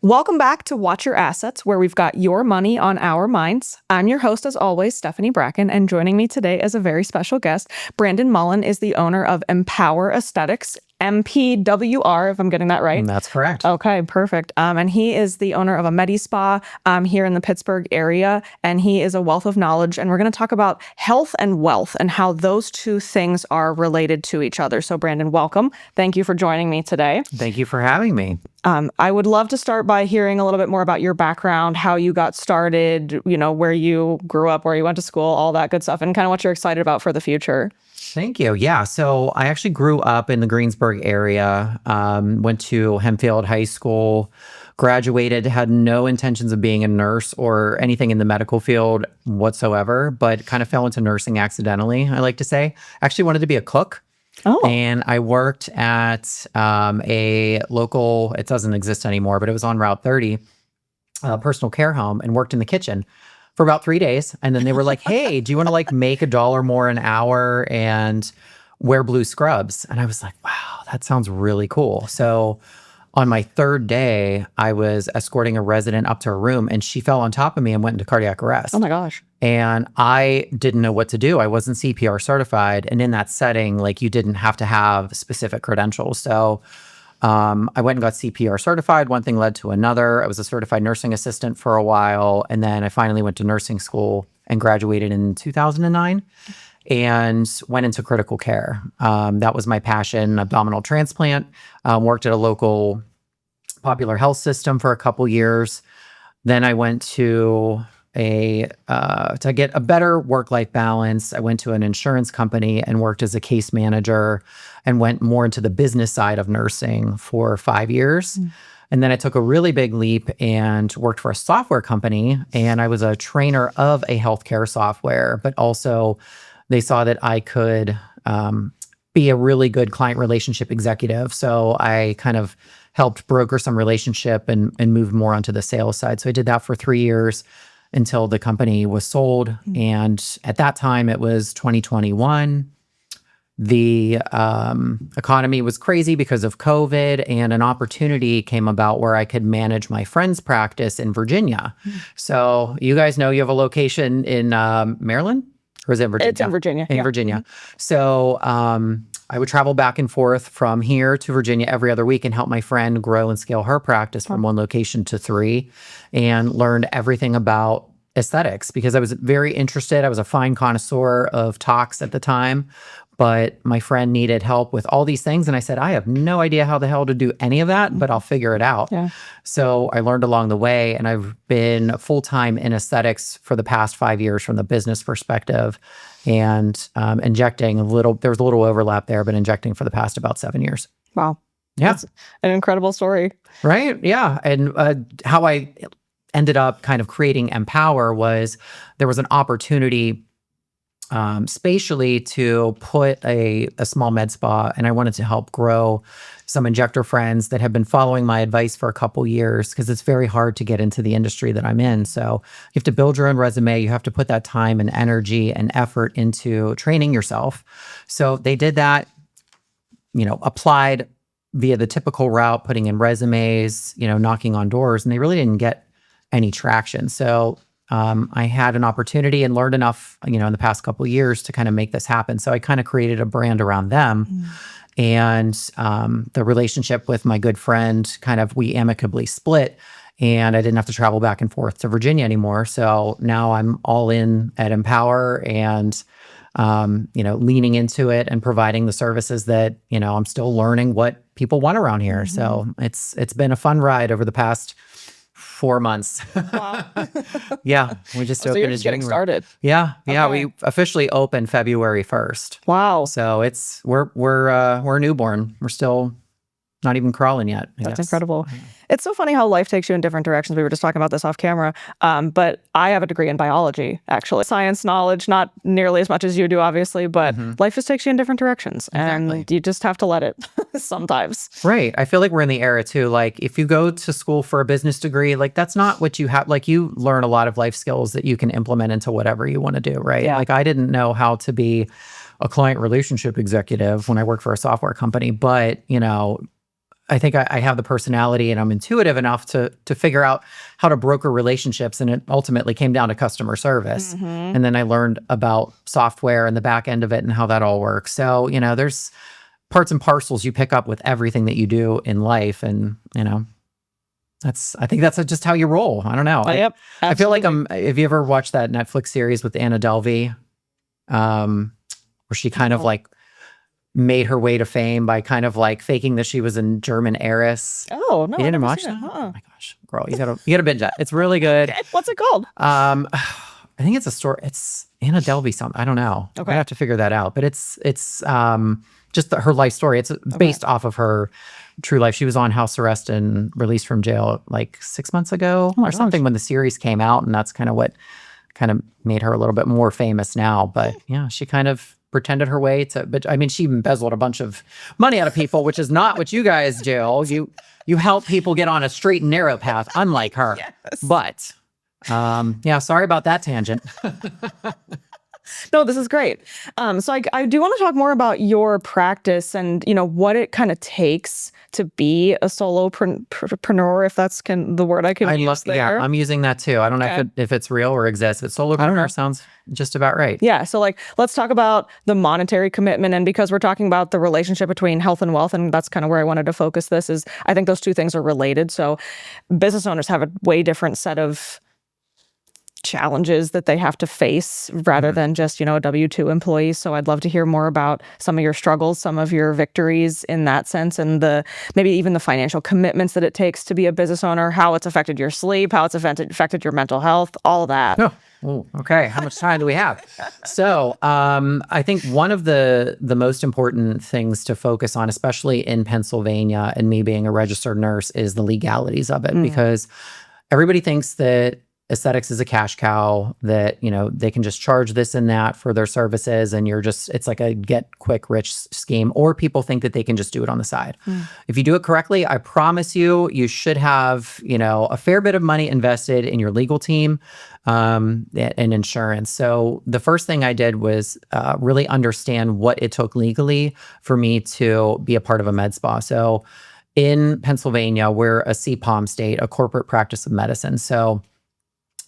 Welcome back to Watch Your Assets, where we've got your money on our minds. I'm your host, as always, Stephanie Bracken, and joining me today as a very special guest, Brandon Mullen is the owner of MPWR Aesthetics, MPWR, if I'm getting that right. That's correct. Okay, perfect. And he is the owner of a Medi-Spa here in the Pittsburgh area, and he is a wealth of knowledge. And we're going to talk about health and wealth and how those two things are related to each other. So, Brandon, welcome. Thank you for joining me today. Thank you for having me. I would love to start by hearing a little bit more about your background, how you got started, where you grew up, where you went to school, all that good stuff, and kind of what you're excited about for the future. Thank you. Yeah. So I actually grew up in the Greensburg area, went to Hempfield High School, graduated, had no intentions of being a nurse or anything in the medical field whatsoever, but kind of fell into nursing accidentally, I like to say. Actually wanted to be a cook. Oh. And I worked at a local, it doesn't exist anymore, but it was on Route 30, personal care home, and worked in the kitchen for about 3 days. And then they were like, hey, do you want to make $1 more an hour and wear blue scrubs? And I was like, wow, that sounds really cool. So on my third day, I was escorting a resident up to her room and she fell on top of me and went into cardiac arrest. Oh my gosh. And I didn't know what to do. I wasn't CPR certified. And in that setting, you didn't have to have specific credentials. So I went and got CPR certified. One thing led to another. I was a certified nursing assistant for a while. And then I finally went to nursing school and graduated in 2009 and went into critical care. That was my passion, abdominal transplant. Worked at a local popular health system for a couple years. Then I went to to get a better work-life balance, I went to an insurance company and worked as a case manager and went more into the business side of nursing for 5 years. And then I took a really big leap and worked for a software company. And I was a trainer of a healthcare software, but also they saw that I could be a really good client relationship executive. So I kind of helped broker some relationship and move more onto the sales side. So I did that for 3 years until the company was sold. And at that time, it was 2021. The economy was crazy because of COVID, and an opportunity came about where I could manage my friend's practice in Virginia. So you guys know you have a location in Maryland? Or is it Virginia? It's in Virginia. In Virginia. So I would travel back and forth from here to Virginia every other week and help my friend grow and scale her practice from one location to 3, and learned everything about aesthetics because I was very interested. I was a fine connoisseur of talks at the time, but my friend needed help with all these things. And I said, I have no idea how the hell to do any of that, but I'll figure it out. Yeah. So I learned along the way, and I've been full-time in aesthetics for the past 5 years from the business perspective, and injecting there was a little overlap there, but injecting for the past about 7 years. Wow. Yeah. That's an incredible story. Right. Yeah. And how I ended up kind of creating Empower was there was an opportunity spatially to put a small med spa, and I wanted to help grow some injector friends that have been following my advice for a couple years, because it's very hard to get into the industry that I'm in. So you have to build your own resume. You have to put that time and energy and effort into training yourself. So they did that, applied via the typical route, putting in resumes, knocking on doors, and they really didn't get any traction. So I had an opportunity and learned enough, in the past couple of years to kind of make this happen. So I kind of created a brand around them. And the relationship with my good friend, we amicably split, and I didn't have to travel back and forth to Virginia anymore. So now I'm all in at Empower and, leaning into it and providing the services that, I'm still learning what people want around here. So it's been a fun ride over the past 4 months. Wow. Yeah. We just opened. So you're just getting started. Yeah. Yeah. Okay. We officially opened February 1st. Wow. So we're a newborn. We're still not even crawling yet. That's incredible. It's so funny how life takes you in different directions. We were just talking about this off camera. But I have a degree in biology, actually. Science knowledge, not nearly as much as you do, obviously, but life just takes you in different directions. Exactly. And you just have to let it sometimes. Right. I feel like we're in the era too. If you go to school for a business degree, that's not what you have. You learn a lot of life skills that you can implement into whatever you want to do, right? Yeah. I didn't know how to be a client relationship executive when I worked for a software company, but, I think I have the personality and I'm intuitive enough to figure out how to broker relationships. And it ultimately came down to customer service. And then I learned about software and the back end of it and how that all works. So, there's parts and parcels you pick up with everything that you do in life. And, I think that's just how you roll. I don't know. Yep. I feel like Absolutely. have you ever watched that Netflix series with Anna Delvey? Where she kind of No. like made her way to fame by kind of like faking that she was a German heiress. Oh, no, You I didn't never watch seen that? it. Oh my gosh, girl, you gotta binge that. It's really good. Okay, what's it called? I think it's a story. It's Anna Delvey something. I don't know. I Okay. have to figure that out. But it's just her life story. It's based off of her true life. She was on house arrest and released from jail like 6 months ago Oh my or something gosh. when the series came out, and that's kind of what kind of made her a little bit more famous now. But yeah, she kind of pretended her way to, but I mean, she embezzled a bunch of money out of people, which is not what you guys do. You help people get on a straight and narrow path, unlike her. Yes. But yeah, sorry about that tangent. No, this is great. So I do want to talk more about your practice and, what it kind of takes to be a solopreneur, if that's the word I can use Yeah, there. I'm using that too. I don't know Okay. if it's real or exists, but I don't know. solopreneur sounds just about right. Yeah. So let's talk about the monetary commitment. And because we're talking about the relationship between health and wealth, and that's kind of where I wanted to focus this is I think those two things are related. So business owners have a way different set of challenges that they have to face rather than just, a W-2 employee. So I'd love to hear more about some of your struggles, some of your victories in that sense, and maybe even the financial commitments that it takes to be a business owner, how it's affected your sleep, how it's affected your mental health, all that. Oh, okay. How much time do we have? So, I think one of the most important things to focus on, especially in Pennsylvania, and me being a registered nurse, is the legalities of it, because everybody thinks that aesthetics is a cash cow, that they can just charge this and that for their services, and it's like a get quick rich scheme, or people think that they can just do it on the side. If you do it correctly, I promise you should have a fair bit of money invested in your legal team and insurance. So the first thing I did was really understand what it took legally for me to be a part of a med spa. So in Pennsylvania, we're a CPOM state, a corporate practice of medicine. So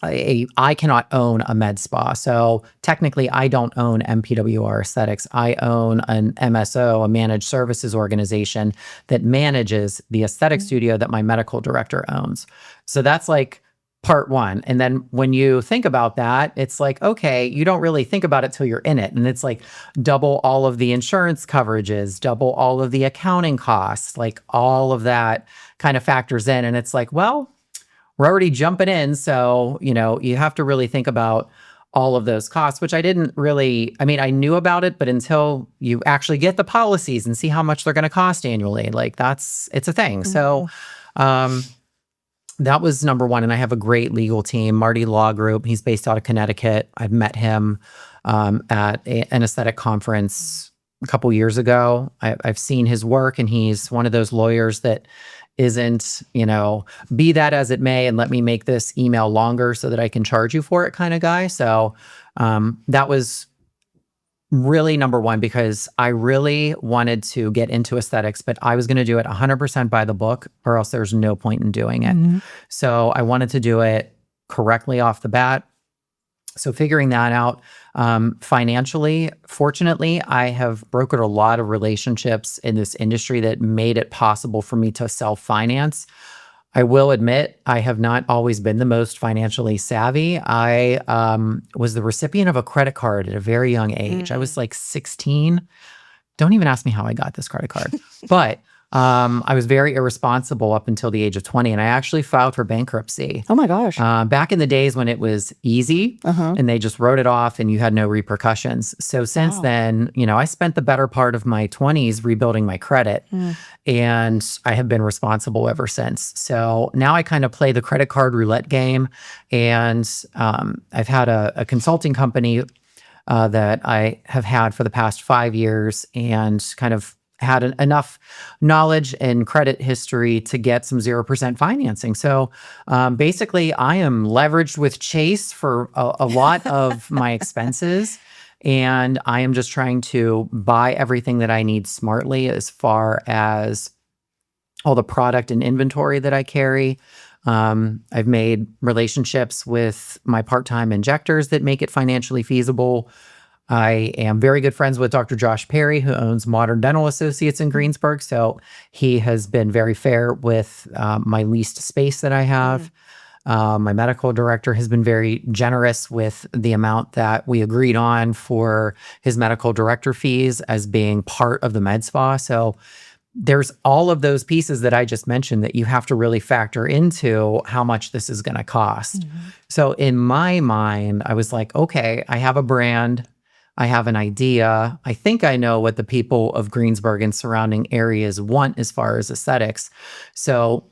I cannot own a med spa. So technically, I don't own MPWR Aesthetics. I own an MSO, a managed services organization that manages the aesthetic studio that my medical director owns. So that's like part one. And then when you think about that, it's like, okay, you don't really think about it till you're in it. And it's like double all of the insurance coverages, double all of the accounting costs, like all of that kind of factors in. And it's like, well, we're already jumping in. So, you have to really think about all of those costs, which I didn't really, I mean, I knew about it, but until you actually get the policies and see how much they're going to cost annually, like it's a thing. So, that was number one. And I have a great legal team, Marty Law Group. He's based out of Connecticut. I've met him at an aesthetic conference a couple years ago. I've seen his work, and he's one of those lawyers that isn't, be that as it may, and let me make this email longer so that I can charge you for it kind of guy. So that was really number one, because I really wanted to get into aesthetics, but I was going to do it 100% by the book, or else there's no point in doing it. So I wanted to do it correctly off the bat. So figuring that out, financially, fortunately, I have brokered a lot of relationships in this industry that made it possible for me to self-finance. I will admit, I have not always been the most financially savvy. I was the recipient of a credit card at a very young age. I was like 16. Don't even ask me how I got this credit card, but I was very irresponsible up until the age of 20, and I actually filed for bankruptcy. Oh my gosh. Back in the days when it was easy and they just wrote it off and you had no repercussions. So since then, I spent the better part of my 20s rebuilding my credit, and I have been responsible ever since. So now I kind of play the credit card roulette game, and I've had a consulting company that I have had for the past 5 years, and kind of had enough knowledge and credit history to get some 0% financing. So basically, I am leveraged with Chase for a lot of my expenses. And I am just trying to buy everything that I need smartly, as far as all the product and inventory that I carry. I've made relationships with my part-time injectors that make it financially feasible. I am very good friends with Dr. Josh Perry, who owns Modern Dental Associates in Greensburg. So he has been very fair with my leased space that I have. My medical director has been very generous with the amount that we agreed on for his medical director fees as being part of the med spa. So there's all of those pieces that I just mentioned that you have to really factor into how much this is going to cost. So in my mind, I was like, okay, I have a brand. I have an idea. I think I know what the people of Greensburg and surrounding areas want as far as aesthetics. So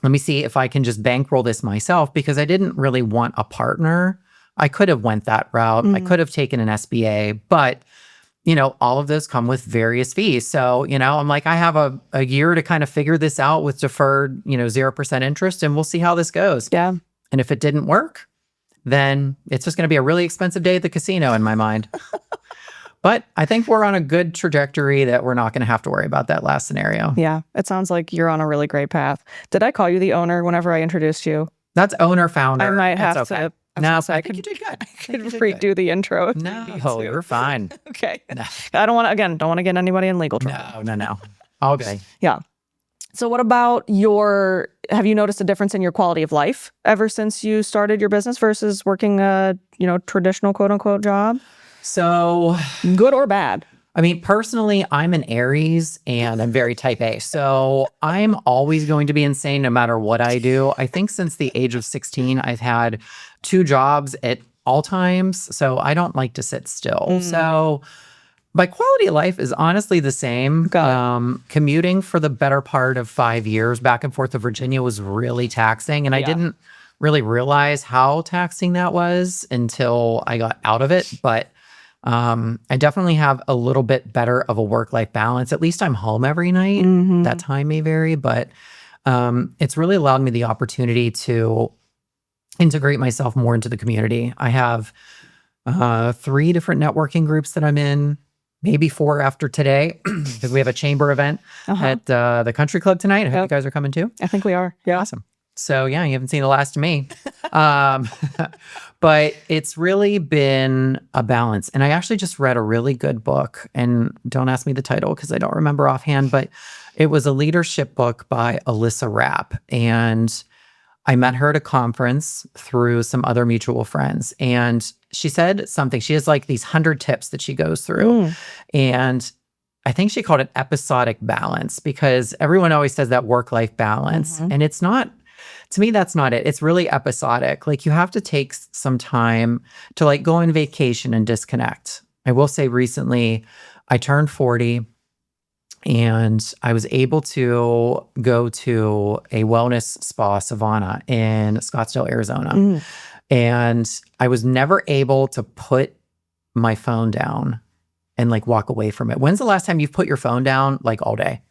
let me see if I can just bankroll this myself, because I didn't really want a partner. I could have went that route. I could have taken an SBA, but all of those come with various fees. So, I'm like, I have a year to kind of figure this out with deferred, 0% interest, and we'll see how this goes. Yeah. And if it didn't work, then it's just going to be a really expensive day at the casino in my mind. But I think we're on a good trajectory that we're not going to have to worry about that last scenario. Yeah. It sounds like you're on a really great path. Did I call you the owner whenever I introduced you? That's owner, founder. I might have It's okay. to. No, I think you did good. I could redo the intro. If No, we need to. you're fine. Okay. No. I don't want to get anybody in legal trouble. No. All good. Yeah. So what about have you noticed a difference in your quality of life ever since you started your business versus working a, traditional quote unquote job? So good or bad? I mean, personally, I'm an Aries and I'm very type A. So I'm always going to be insane no matter what I do. I think since the age of 16, I've had 2 jobs at all times. So I don't like to sit still. So my quality of life is honestly the same. Commuting for the better part of 5 years back and forth to Virginia was really taxing. And I didn't really realize how taxing that was until I got out of it. But I definitely have a little bit better of a work-life balance. At least I'm home every night. That time may vary, but it's really allowed me the opportunity to integrate myself more into the community. I have 3 different networking groups that I'm in, maybe 4 after today, because we have a chamber event at the country club tonight. I hope you guys are coming too. I think we are. Yeah. Awesome. So yeah, you haven't seen the last of me. But it's really been a balance. And I actually just read a really good book, and don't ask me the title because I don't remember offhand, but it was a leadership book by Alyssa Rapp. And I met her at a conference through some other mutual friends. And she said something. She has like these 100 tips that she goes through. And I think she called it episodic balance, because everyone always says that work-life balance. And it's not, to me, that's not it. It's really episodic. Like, you have to take some time to like go on vacation and disconnect. I will say recently I turned 40 and I was able to go to a wellness spa, Savannah, in Scottsdale, Arizona. And I was never able to put my phone down and like walk away from it. When's the last time you've put your phone down like all day?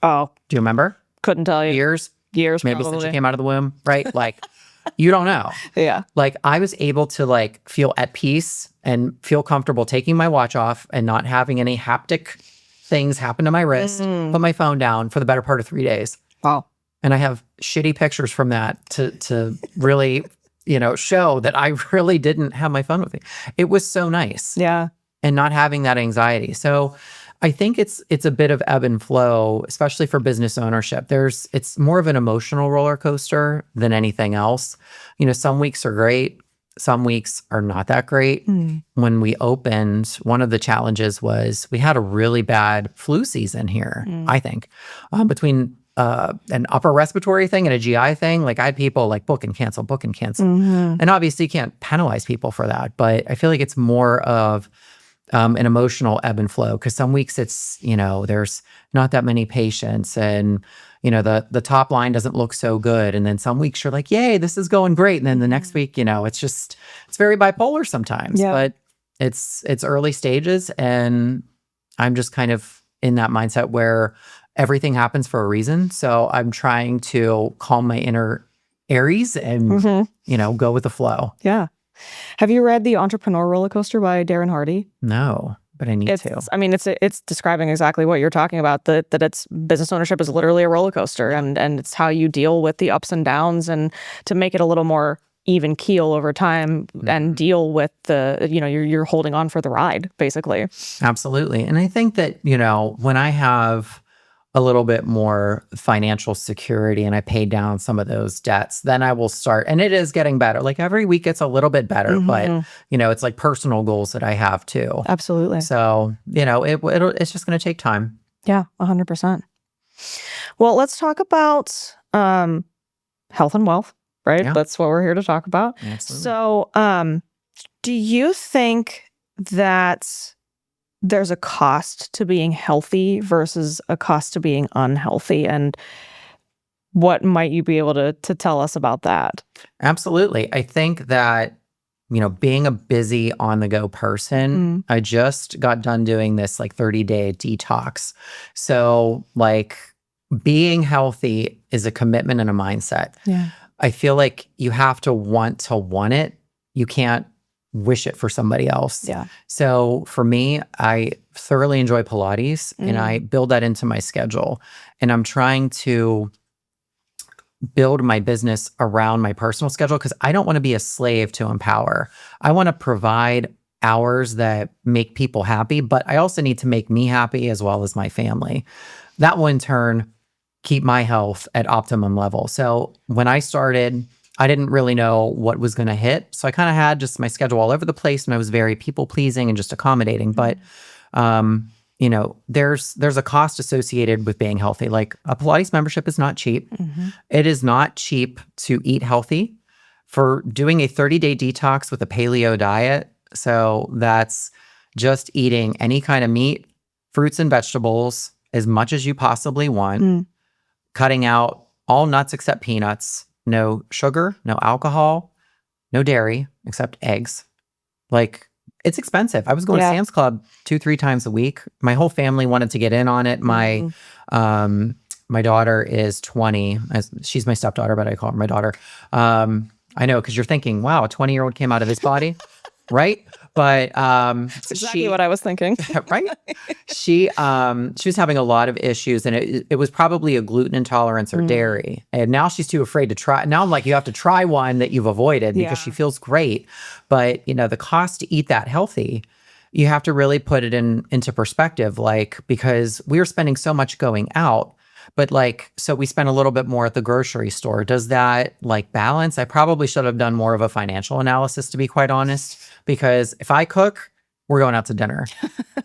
Oh, Do you remember? couldn't tell you. Years? Maybe Probably. since you came out of the womb, right? Like, you don't know. Yeah. Like, I was able to like feel at peace and feel comfortable taking my watch off and not having any haptic things happen to my wrist, put my phone down for the better part of 3 days. Wow. And I have shitty pictures from that to really, show that I really didn't have my phone with me. It was so nice. Yeah. And not having that anxiety. So I think it's a bit of ebb and flow, especially for business ownership. It's more of an emotional roller coaster than anything else. Some weeks are great. Some weeks are not that great. When we opened, one of the challenges was we had a really bad flu season here, I think, between an upper respiratory thing and a GI thing. Like, I had people like book and cancel. And obviously you can't penalize people for that. But I feel like it's more of an emotional ebb and flow, because some weeks it's, there's not that many patients and, the top line doesn't look so good. And then some weeks you're like, yay, this is going great. And then the next week, it's very bipolar sometimes, but it's early stages. And I'm just kind of in that mindset where everything happens for a reason. So I'm trying to calm my inner Aries and, go with the flow. Yeah. Have you read The Entrepreneur Roller Coaster by Darren Hardy? No. but I need to. I mean, it's describing exactly what you're talking about, that it's business ownership is literally a roller coaster, and it's how you deal with the ups and downs, and to make it a little more even keel over time, and deal with the, you're holding on for the ride, basically. Absolutely. And I think that, when I have a little bit more financial security and I pay down some of those debts, then I will start. And it is getting better. Like every week it's a little bit better, but it's like personal goals that I have too. Absolutely. So, it's just going to take time. Yeah, 100%. Well, let's talk about health and wealth, right? Yeah. That's what we're here to talk about. Absolutely. So, do you think that there's a cost to being healthy versus a cost to being unhealthy? And what might you be able to tell us about that? Absolutely. I think that, being a busy on the go person, I just got done doing this like 30-day detox. So like being healthy is a commitment and a mindset. Yeah. I feel like you have to want it. You can't wish it for somebody else. Yeah. So for me, I thoroughly enjoy Pilates and I build that into my schedule. And I'm trying to build my business around my personal schedule because I don't want to be a slave to Empower. I want to provide hours that make people happy, but I also need to make me happy as well as my family. That will in turn keep my health at optimum level. So when I started, I didn't really know what was going to hit. So I kind of had just my schedule all over the place and I was very people pleasing and just accommodating. But there's a cost associated with being healthy. Like a Pilates membership is not cheap. It is not cheap to eat healthy. For doing a 30-day detox with a paleo diet, so that's just eating any kind of meat, fruits and vegetables as much as you possibly want, cutting out all nuts except peanuts, no sugar, no alcohol, no dairy except eggs. Like, it's expensive. I was going to Sam's Club 2-3 times a week. My whole family wanted to get in on it. My daughter is 20. She's my stepdaughter, but I call her my daughter. I know, because you're thinking, wow, a 20-year-old came out of his body, right? But That's exactly what I was thinking. right? She was having a lot of issues, and it was probably a gluten intolerance or dairy. And now she's too afraid to try. Now I'm like, you have to try one that you've avoided because she feels great. But the cost to eat that healthy, you have to really put it into perspective, because we were spending so much going out. But so we spent a little bit more at the grocery store. Does that balance? I probably should have done more of a financial analysis, to be quite honest, because if I cook, we're going out to dinner.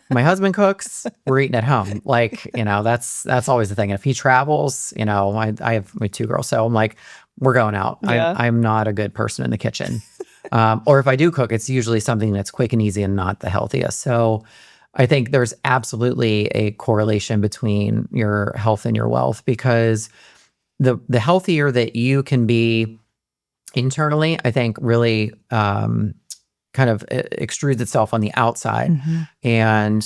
My husband cooks, we're eating at home. That's always the thing. And if he travels, I have my 2 girls, so I'm like, we're going out. Yeah. I'm not a good person in the kitchen. Or if I do cook, it's usually something that's quick and easy and not the healthiest. So I think there's absolutely a correlation between your health and your wealth, because the healthier that you can be internally, I think really kind of extrudes itself on the outside. And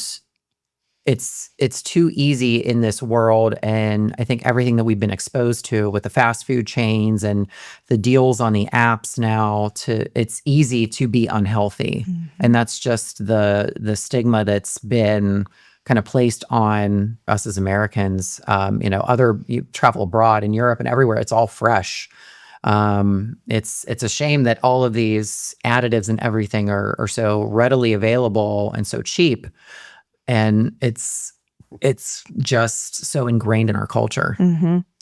it's too easy in this world. And I think everything that we've been exposed to with the fast food chains and the deals on the apps now, it's easy to be unhealthy. And that's just the stigma that's been kind of placed on us as Americans. You travel abroad in Europe and everywhere, it's all fresh. It's a shame that all of these additives and everything are so readily available and so cheap. And it's just so ingrained in our culture.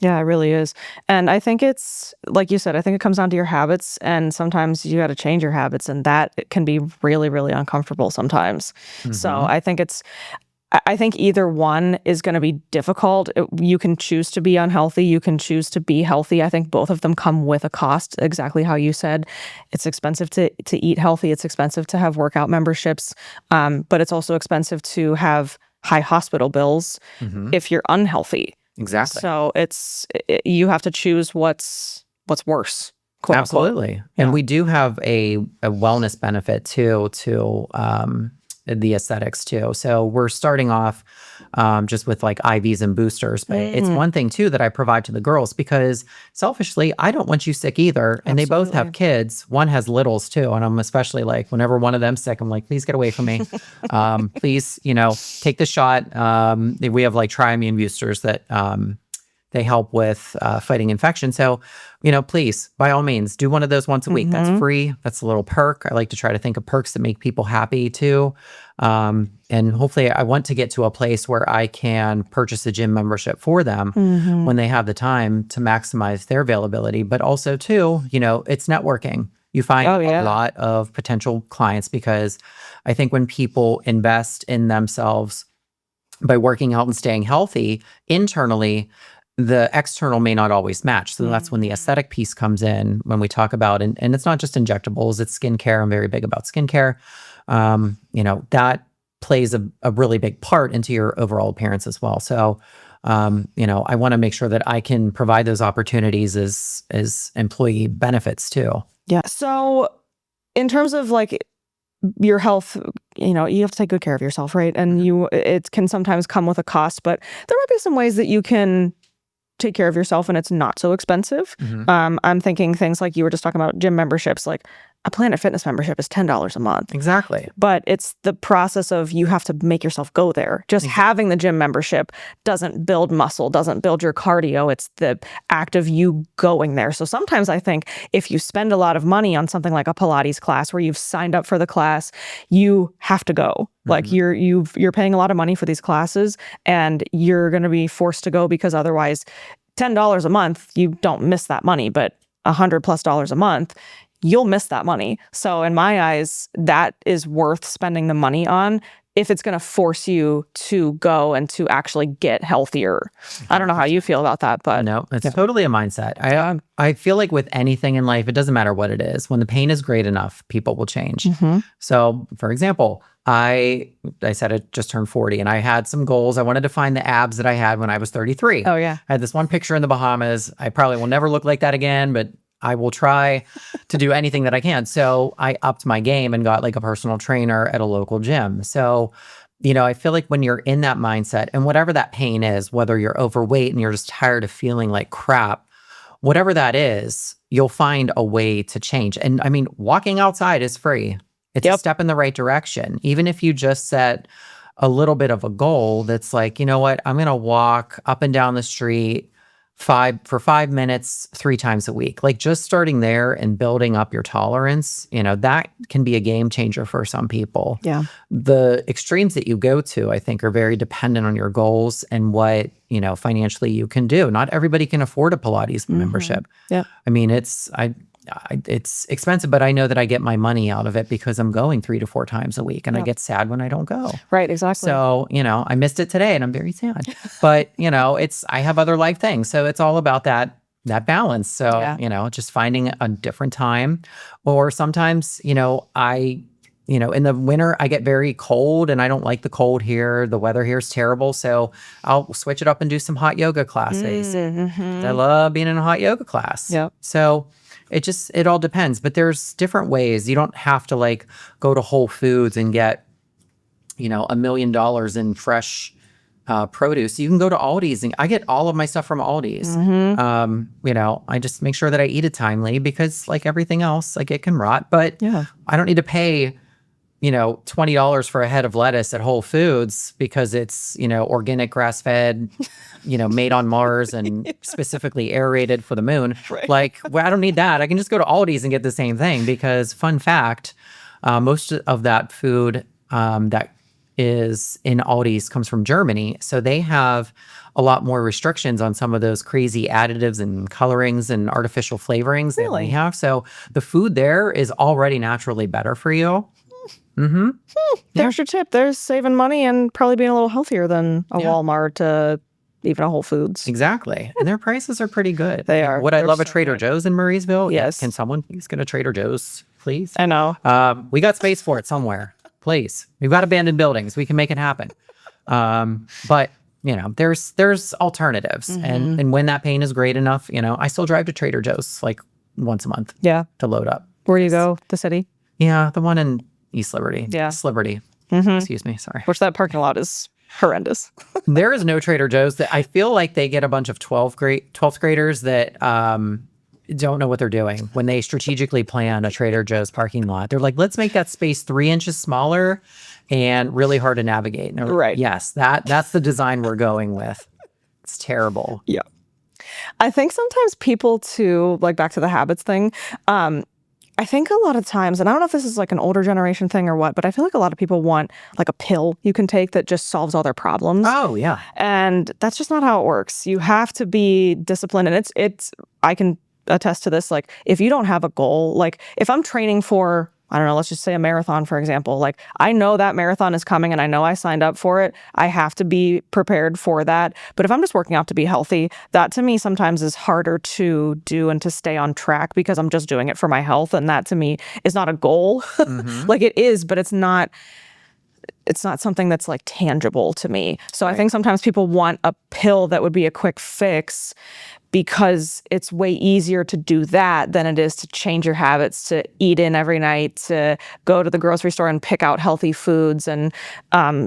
Yeah, it really is. And I think it's, like you said, I think it comes down to your habits. And sometimes you got to change your habits. And that can be really, really uncomfortable sometimes. So I think either one is going to be difficult. You can choose to be unhealthy. You can choose to be healthy. I think both of them come with a cost, exactly how you said. It's expensive to eat healthy. It's expensive to have workout memberships. But it's also expensive to have high hospital bills if you're unhealthy. Exactly. So you have to choose what's worse. Quote, absolutely. unquote. And we do have a wellness benefit too, to the aesthetics too. So we're starting off just with like IVs and boosters, but it's one thing too that I provide to the girls because selfishly, I don't want you sick either. And they both have kids. One has littles too. And I'm especially like, whenever one of them's sick, I'm like, please get away from me. Please, take the shot. We have like triimmune boosters that they help with fighting infection. So, please, by all means, do one of those once a week. That's free. That's a little perk. I like to try to think of perks that make people happy too. And hopefully I want to get to a place where I can purchase a gym membership for them when they have the time to maximize their availability. But also too, it's networking. You find a lot of potential clients because I think when people invest in themselves by working out and staying healthy internally, the external may not always match. So that's when the aesthetic piece comes in when we talk about, and it's not just injectables, it's skincare. I'm very big about skincare. That plays a really big part into your overall appearance as well. So, I want to make sure that I can provide those opportunities as employee benefits too. Yeah. So in terms of like your health, you have to take good care of yourself, right? And it can sometimes come with a cost, but there might be some ways that you can take care of yourself and it's not so expensive. I'm thinking things like you were just talking about gym memberships, like a Planet Fitness membership is $10 a month. Exactly. But it's the process of you have to make yourself go there. Just having the gym membership doesn't build muscle, doesn't build your cardio. It's the act of you going there. So sometimes I think if you spend a lot of money on something like a Pilates class where you've signed up for the class, you have to go. Like you're paying a lot of money for these classes and you're going to be forced to go because otherwise $10 a month, you don't miss that money, but $100+ a month, you'll miss that money. So in my eyes, that is worth spending the money on if it's going to force you to go and to actually get healthier. I don't know how you feel about that, but no, it's totally a mindset. I feel like with anything in life, it doesn't matter what it is. When the pain is great enough, people will change. So for example, I said I just turned 40 and I had some goals. I wanted to find the abs that I had when I was 33. Oh yeah. I had this one picture in the Bahamas. I probably will never look like that again, but I will try to do anything that I can. So I upped my game and got like a personal trainer at a local gym. So, I feel like when you're in that mindset and whatever that pain is, whether you're overweight and you're just tired of feeling like crap, whatever that is, you'll find a way to change. And I mean, walking outside is free. It's a step in the right direction. Even if you just set a little bit of a goal that's like, you know what, I'm going to walk up and down the street for 5 minutes, 3 times a week. Like just starting there and building up your tolerance, that can be a game changer for some people. Yeah. The extremes that you go to, I think, are very dependent on your goals and what, financially you can do. Not everybody can afford a Pilates membership. Yeah. I mean, it's expensive, but I know that I get my money out of it because I'm going 3 to 4 times a week and I get sad when I don't go. Right, exactly. So, I missed it today and I'm very sad, but I have other life things. So it's all about that balance. So, just finding a different time or sometimes, in the winter, I get very cold and I don't like the cold here. The weather here is terrible. So I'll switch it up and do some hot yoga classes. I love being in a hot yoga class. Yep. So it all depends, but there's different ways. You don't have to like go to Whole Foods and get, $1 million in fresh produce. You can go to Aldi's and I get all of my stuff from Aldi's. I just make sure that I eat it timely because like everything else, like it can rot, but I don't need to pay, $20 for a head of lettuce at Whole Foods because it's, organic grass-fed, made on Mars and specifically aerated for the moon. Right. Like, I don't need that. I can just go to Aldi's and get the same thing because fun fact, most of that food that is in Aldi's comes from Germany. So they have a lot more restrictions on some of those crazy additives and colorings and artificial flavorings that we have. So the food there is already naturally better for you. There's your tip. There's saving money and probably being a little healthier than a Walmart to even a Whole Foods. Exactly. And their prices are pretty good. They are. Would I love a Trader Joe's in Marysville? Yes. Can someone please get a Trader Joe's, please? I know. We got space for it somewhere. Please. We've got abandoned buildings. We can make it happen. But there's alternatives. And when that pain is great enough, I still drive to Trader Joe's like once a month. Yeah. To load up. Where do you go? The city? Yeah, the one in East Liberty. Yeah. East Liberty. Excuse me. Sorry. Which that parking lot is horrendous. There is no Trader Joe's that I feel like they get a bunch of 12th graders that don't know what they're doing when they strategically plan a Trader Joe's parking lot. They're like, let's make that space 3 inches smaller and really hard to navigate. And they're like, Right. yes, that's the design we're going with. It's terrible. Yeah. I think sometimes people too, like back to the habits thing, I think a lot of times, and I don't know if this is like an older generation thing or what, but I feel like a lot of people want like a pill you can take that just solves all their problems. Oh, yeah. And that's just not how it works. You have to be disciplined. And I can attest to this. Like if you don't have a goal, like if I'm training for, I don't know, let's just say a marathon, for example, like I know that marathon is coming and I know I signed up for it. I have to be prepared for that. But if I'm just working out to be healthy, that to me sometimes is harder to do and to stay on track because I'm just doing it for my health. And that to me is not a goal. Like it is, but it's not something that's like tangible to me. So I think sometimes people want a pill that would be a quick fix because it's way easier to do that than it is to change your habits, to eat in every night, to go to the grocery store and pick out healthy foods and,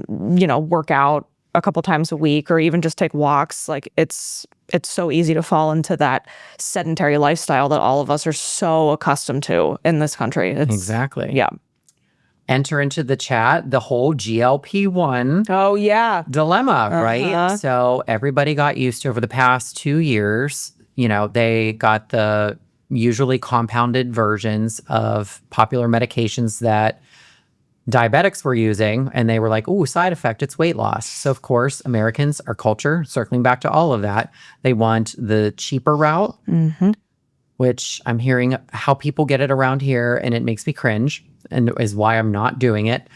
work out a couple times a week or even just take walks. Like it's so easy to fall into that sedentary lifestyle that all of us are so accustomed to in this country. Exactly. Yeah. Enter into the chat the whole GLP-1 Oh, yeah. dilemma, right? So everybody got used to over the past 2 years, they got the usually compounded versions of popular medications that diabetics were using. And they were like, oh, side effect, it's weight loss. So of course, Americans, our culture, circling back to all of that, they want the cheaper route, which I'm hearing how people get it around here. And it makes me cringe and is why I'm not doing it.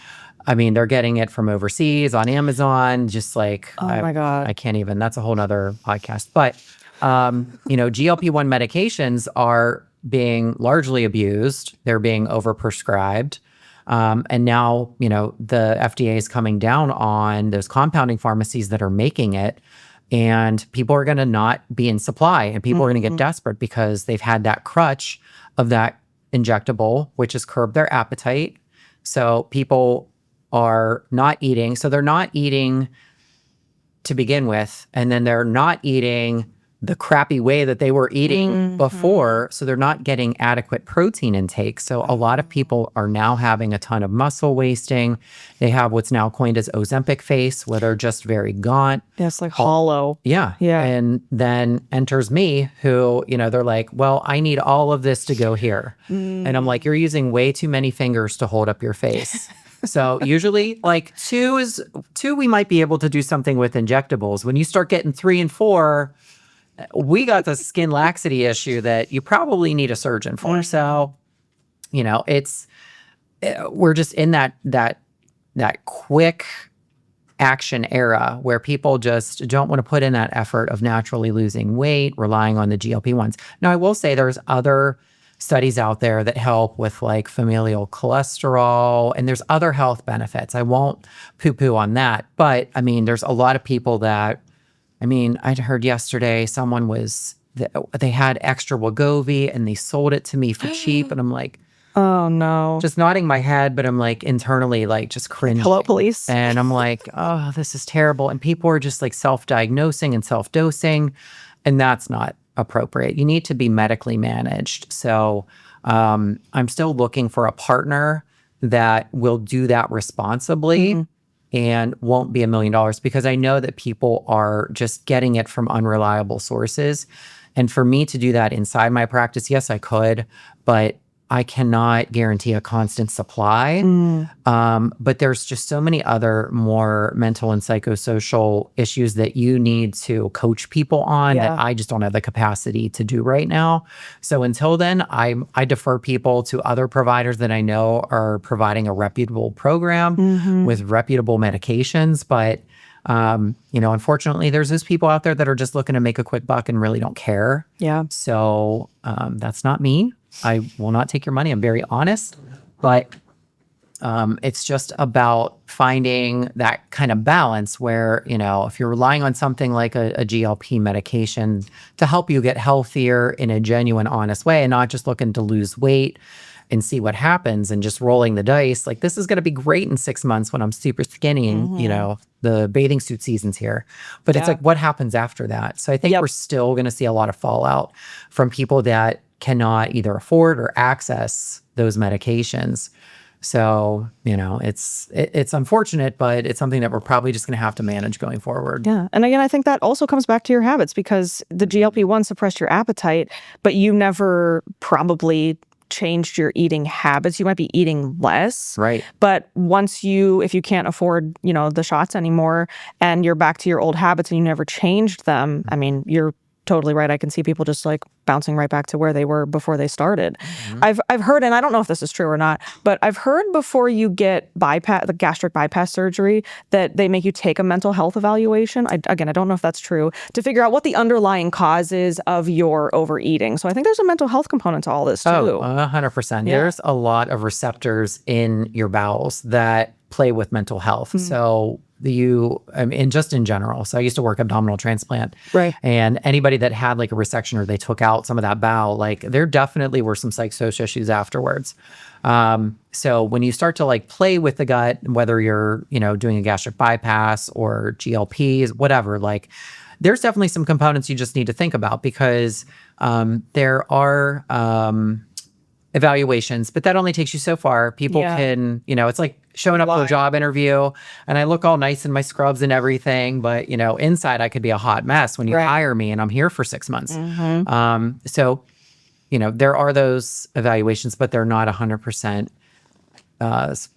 I mean, they're getting it from overseas on Amazon, just like, Oh my God. I can't even, that's a whole nother podcast. But, GLP-1 medications are being largely abused. They're being overprescribed. And now, the FDA is coming down on those compounding pharmacies that are making it. And people are going to not be in supply and people are going to get desperate because they've had that crutch of that injectable, which has curbed their appetite. So people are not eating. So they're not eating to begin with. And then they're not eating the crappy way that they were eating before. So they're not getting adequate protein intake. So a lot of people are now having a ton of muscle wasting. They have what's now coined as Ozempic face, where they're just very gaunt. Yeah, it's like hollow. Yeah. Yeah. And then enters me who, they're like, well, I need all of this to go here. And I'm like, you're using way too many fingers to hold up your face. So usually like two, we might be able to do something with injectables. When you start getting 3 and 4, we got the skin laxity issue that you probably need a surgeon for. So, we're just in that quick action era where people just don't want to put in that effort of naturally losing weight, relying on the GLP-1s. Now, I will say there's other studies out there that help with like familial cholesterol and there's other health benefits. I won't poo-poo on that. But I mean, there's a lot of people that, I'd heard yesterday someone they had extra Wegovy and they sold it to me for cheap. And I'm like, oh no, just nodding my head, but I'm like internally like just cringing. Hello, police. And I'm like, oh, this is terrible. And people are just like self-diagnosing and self-dosing. And that's not appropriate. You need to be medically managed. So I'm still looking for a partner that will do that responsibly and won't be $1 million because I know that people are just getting it from unreliable sources. And for me to do that inside my practice, yes, I could, but I cannot guarantee a constant supply. But there's just so many other more mental and psychosocial issues that you need to coach people on that I just don't have the capacity to do right now. So until then, I defer people to other providers that I know are providing a reputable program with reputable medications. But unfortunately, there's those people out there that are just looking to make a quick buck and really don't care. Yeah. So that's not me. I will not take your money. I'm very honest, but it's just about finding that kind of balance where, if you're relying on something like a GLP medication to help you get healthier in a genuine, honest way and not just looking to lose weight and see what happens and just rolling the dice. Like, this is going to be great in 6 months when I'm super skinny and, the bathing suit season's here. But it's Yeah. like, what happens after that? So I think Yep. we're still going to see a lot of fallout from people that cannot either afford or access those medications. So, it's unfortunate, but it's something that we're probably just going to have to manage going forward. Yeah. And again, I think that also comes back to your habits, because the GLP-1 suppressed your appetite, but you never probably changed your eating habits. You might be eating less. Right. But if you can't afford, the shots anymore, and you're back to your old habits and you never changed them, I mean, you're totally right. I can see people just like bouncing right back to where they were before they started. I've heard, and I don't know if this is true or not, but I've heard before you get the gastric bypass surgery, that they make you take a mental health evaluation. I don't know if that's true, to figure out what the underlying cause is of your overeating. So I think there's a mental health component to all this too. Oh, 100%. Yeah. There's a lot of receptors in your bowels that play with mental health. So just in general. So I used to work abdominal transplant. Right. And anybody that had like a resection or they took out some of that bowel, like there definitely were some psychosocial issues afterwards. So when you start to like play with the gut, whether you're, doing a gastric bypass or GLPs, whatever, like there's definitely some components you just need to think about, because there are evaluations, but that only takes you so far. People can, it's like showing up for a job interview and I look all nice in my scrubs and everything, but inside I could be a hot mess when you hire me and I'm here for 6 months. So, there are those evaluations, but they're not 100%, it's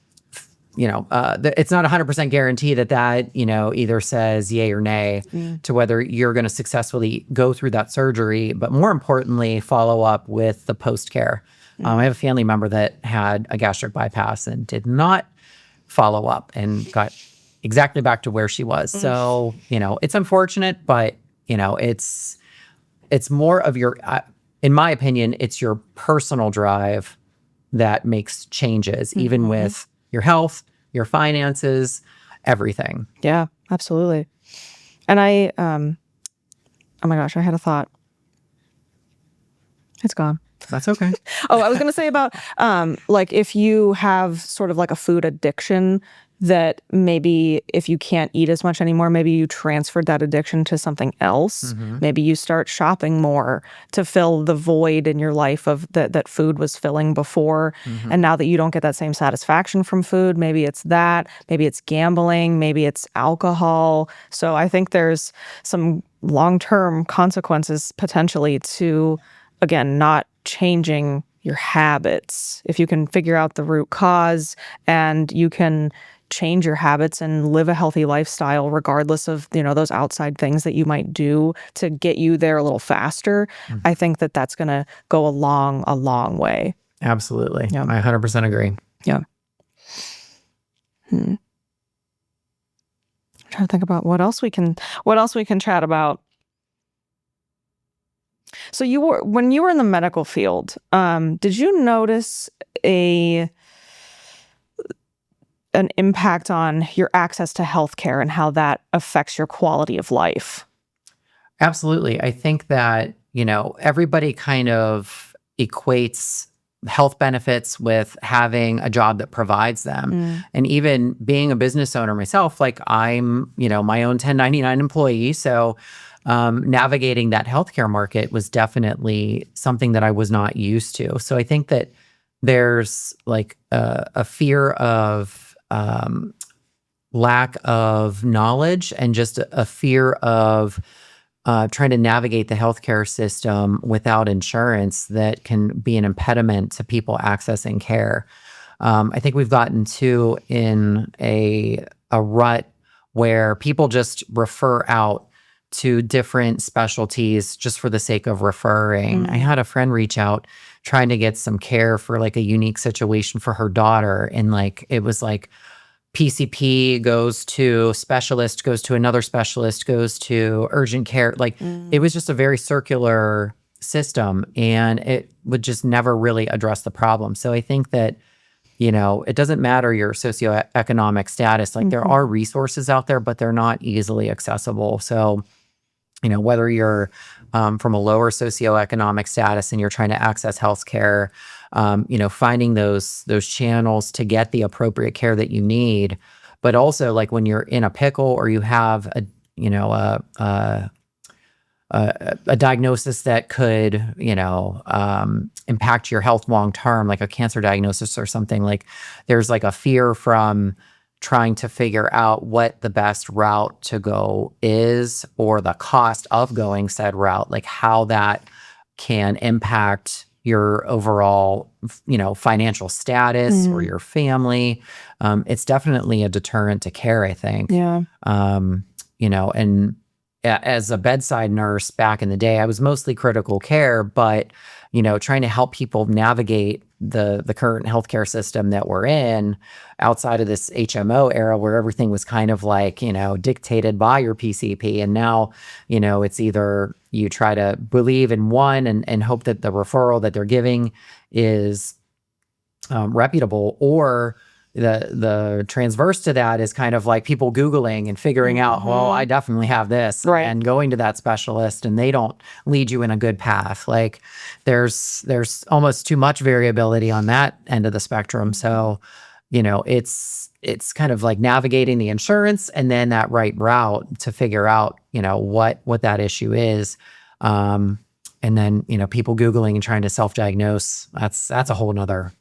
not 100% guarantee that, either says yay or nay to whether you're going to successfully go through that surgery, but more importantly, follow up with the post-care. I have a family member that had a gastric bypass and did not follow up and got exactly back to where she was. So, it's unfortunate, but, it's more of your, in my opinion, it's your personal drive that makes changes, even with your health, your finances, everything. Yeah, absolutely. And oh my gosh, I had a thought. It's gone. That's okay. Oh, I was going to say about like if you have sort of like a food addiction, that maybe if you can't eat as much anymore, maybe you transferred that addiction to something else. Maybe you start shopping more to fill the void in your life of that food was filling before. And now that you don't get that same satisfaction from food, maybe it's that, maybe it's gambling, maybe it's alcohol. So I think there's some long-term consequences potentially to, again, not changing your habits. If you can figure out the root cause and you can change your habits and live a healthy lifestyle regardless of, those outside things that you might do to get you there a little faster, I think that that's going to go a long way. Absolutely. Yeah. I 100% agree. Yeah. I'm trying to think about what else we can chat about. So when you were in the medical field, did you notice an impact on your access to healthcare and how that affects your quality of life? Absolutely. I think that, everybody kind of equates health benefits with having a job that provides them. And even being a business owner myself, like I'm, my own 1099 employee. So navigating that healthcare market was definitely something that I was not used to. So I think that there's like a fear of lack of knowledge and just a fear of trying to navigate the healthcare system without insurance that can be an impediment to people accessing care. I think we've gotten in a rut where people just refer out to different specialties just for the sake of referring. I had a friend reach out trying to get some care for like a unique situation for her daughter. And like, it was like PCP goes to specialist, goes to another specialist, goes to urgent care. Like it was just a very circular system and it would just never really address the problem. So I think that, it doesn't matter your socioeconomic status. Like there are resources out there, but they're not easily accessible. So, whether you're from a lower socioeconomic status and you're trying to access healthcare, finding those channels to get the appropriate care that you need. But also, like when you're in a pickle or you have a diagnosis that could, impact your health long term, like a cancer diagnosis or something, like there's like a fear from trying to figure out what the best route to go is, or the cost of going said route, like how that can impact your overall, financial status or your family. It's definitely a deterrent to care, I think. Yeah. And as a bedside nurse back in the day, I was mostly critical care, but, trying to help people navigate the current healthcare system that we're in outside of this HMO era where everything was kind of like, dictated by your PCP. And now, it's either you try to believe in one and hope that the referral that they're giving is reputable, or the transverse to that is kind of like people Googling and figuring out, well, I definitely have this, Right. and going to that specialist, and they don't lead you in a good path. Like there's almost too much variability on that end of the spectrum. So, it's kind of like navigating the insurance and then that right route to figure out, what that issue is. And then, people Googling and trying to self-diagnose, that's a whole nother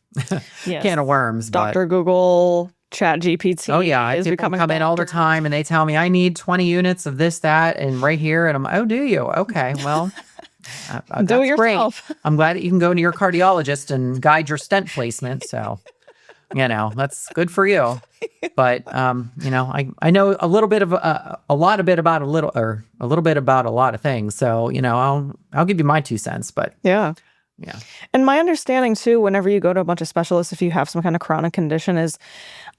can of worms. Dr. Google, Chat GPT. Oh yeah, is people becoming come in all the doctor. time and they tell me I need 20 units of this, that, and right here, and I'm, oh, do you? Okay, well, Do it that's great. yourself. I'm glad that you can go to your cardiologist and guide your stent placement. So, that's good for you. But I know a little bit of a bit about a little bit about a lot of things. So I'll give you my 2 cents. But Yeah. yeah. And my understanding too, whenever you go to a bunch of specialists, if you have some kind of chronic condition, is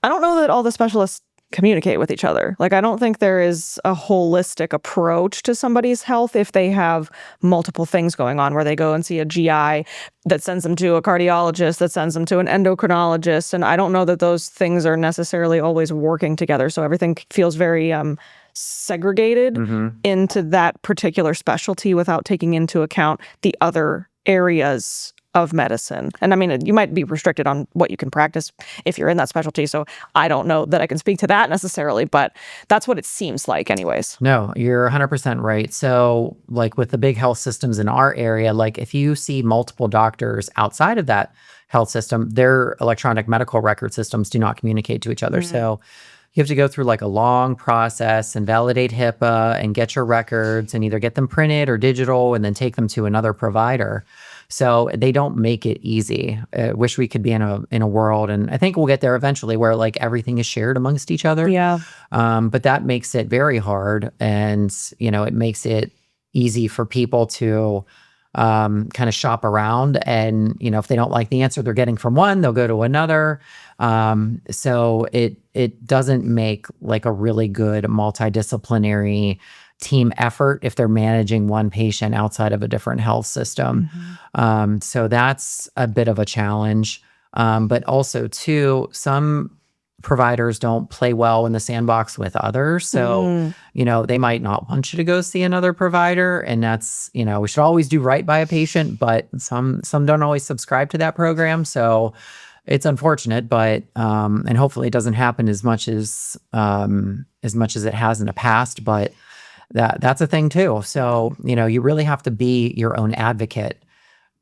I don't know that all the specialists communicate with each other. Like, I don't think there is a holistic approach to somebody's health if they have multiple things going on, where they go and see a GI that sends them to a cardiologist, that sends them to an endocrinologist. And I don't know that those things are necessarily always working together. So everything feels very segregated into that particular specialty without taking into account the other areas of medicine. And I mean, you might be restricted on what you can practice if you're in that specialty. So I don't know that I can speak to that necessarily, but that's what it seems like anyways. No, you're 100% right. So like with the big health systems in our area, like if you see multiple doctors outside of that health system, their electronic medical record systems do not communicate to each other. So you have to go through like a long process and validate HIPAA and get your records and either get them printed or digital and then take them to another provider. So they don't make it easy. I wish we could be in a world, and I think we'll get there eventually, where like everything is shared amongst each other. Yeah. But that makes it very hard, and it makes it easy for people to kind of shop around, and if they don't like the answer they're getting from one, they'll go to another. So it doesn't make like a really good multidisciplinary team effort if they're managing one patient outside of a different health system. So that's a bit of a challenge. But also too, some providers don't play well in the sandbox with others. So, they might not want you to go see another provider. And that's, we should always do right by a patient, but some don't always subscribe to that program. So it's unfortunate, but, and hopefully it doesn't happen as much as it has in the past, but that's a thing too. So, you really have to be your own advocate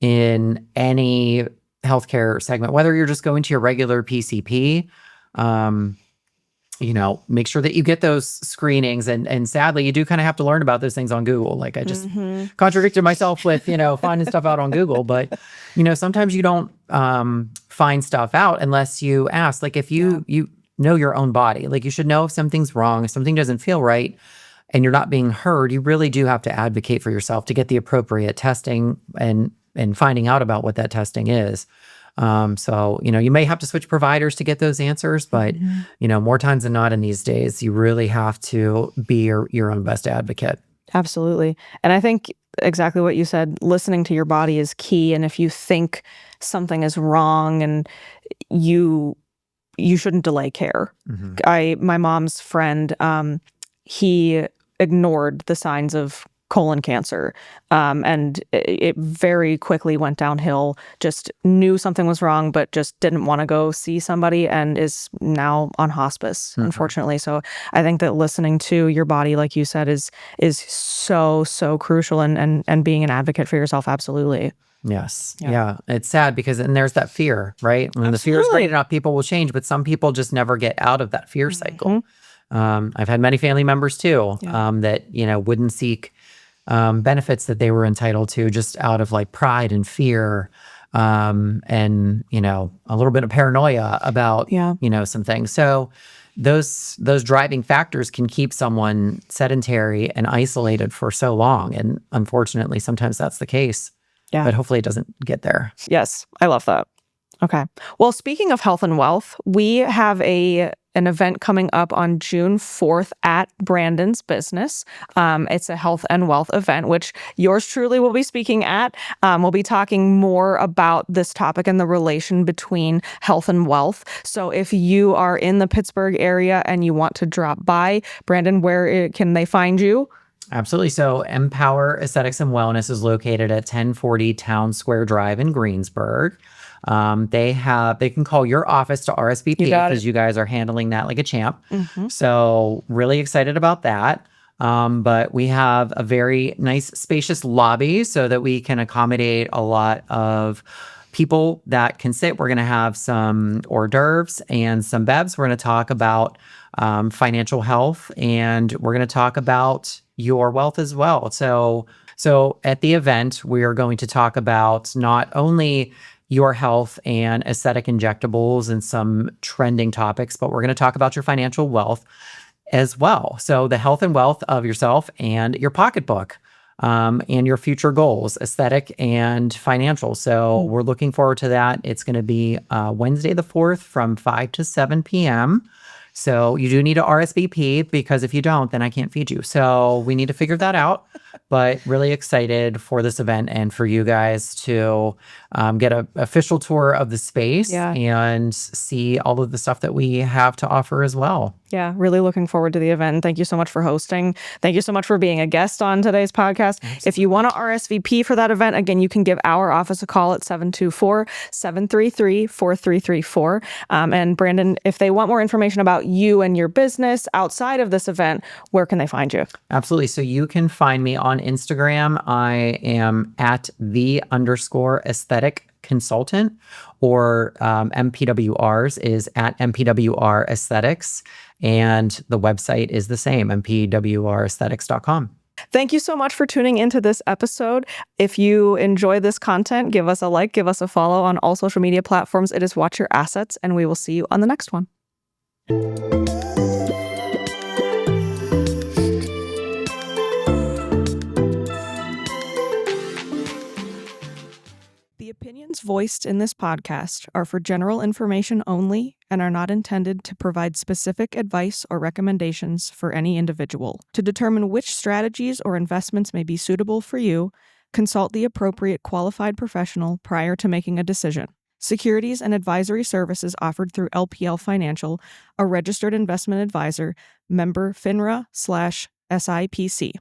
in any healthcare segment, whether you're just going to your regular PCP, make sure that you get those screenings. And sadly, you do kind of have to learn about those things on Google. Like I just contradicted myself with, finding stuff out on Google, but, sometimes you don't find stuff out unless you ask. Like if you know your own body, like you should know if something's wrong, if something doesn't feel right, and you're not being heard, you really do have to advocate for yourself to get the appropriate testing and finding out about what that testing is. So, you may have to switch providers to get those answers, but, more times than not in these days, you really have to be your own best advocate. Absolutely. And I think exactly what you said, listening to your body is key. And if you think something is wrong and you shouldn't delay care. My mom's friend, he ignored the signs of colon cancer. And it very quickly went downhill, just knew something was wrong, but just didn't want to go see somebody and is now on hospice, unfortunately. So I think that listening to your body, like you said, is so, so crucial, and being an advocate for yourself. Absolutely. Yes. Yeah. Yeah. It's sad because, and there's that fear, right? When the fear is great enough, people will change, but some people just never get out of that fear cycle. I've had many family members too, that, wouldn't seek benefits that they were entitled to just out of like pride and fear, and, a little bit of paranoia about, some things. So those driving factors can keep someone sedentary and isolated for so long. And unfortunately, sometimes that's the case. Yeah. But hopefully it doesn't get there. Yes, I love that. Okay. Well, speaking of health and wealth, we have an event coming up on June 4th at Brandon's business. It's a health and wealth event, which yours truly will be speaking at. We'll be talking more about this topic and the relation between health and wealth. So if you are in the Pittsburgh area and you want to drop by, Brandon, where can they find you? Absolutely. So MPWR Aesthetics and Wellness is located at 1040 Town Square Drive in Greensburg. They can call your office to RSVP because you guys are handling that like a champ. So really excited about that. But we have a very nice, spacious lobby so that we can accommodate a lot of people that can sit. We're going to have some hors d'oeuvres and some bevs. We're going to talk about financial health, and we're going to talk about your wealth as well. So at the event, we are going to talk about not only your health and aesthetic injectables and some trending topics, but we're going to talk about your financial wealth as well. So the health and wealth of yourself and your pocketbook, and your future goals, aesthetic and financial. So we're looking forward to that. It's going to be Wednesday the 4th from 5 to 7 p.m. So you do need to RSVP, because if you don't, then I can't feed you. So we need to figure that out. But really excited for this event and for you guys to get an official tour of the space and see all of the stuff that we have to offer as well. Yeah, really looking forward to the event. Thank you so much for hosting. Thank you so much for being a guest on today's podcast. Absolutely. If you want to RSVP for that event, again, you can give our office a call at 724-733-4334. And Brandon, if they want more information about you and your business outside of this event, where can they find you? Absolutely. So you can find me on Instagram. I am at @the_aesthetic consultant, or MPWR's is at MPWR Aesthetics. And the website is the same, MPWRaesthetics.com. Thank you so much for tuning into this episode. If you enjoy this content, give us a like, give us a follow on all social media platforms. It is Watch Your Assets, and we will see you on the next one. The opinions voiced in this podcast are for general information only and are not intended to provide specific advice or recommendations for any individual. To determine which strategies or investments may be suitable for you, consult the appropriate qualified professional prior to making a decision. Securities and advisory services offered through LPL Financial, a registered investment advisor, member FINRA/SIPC.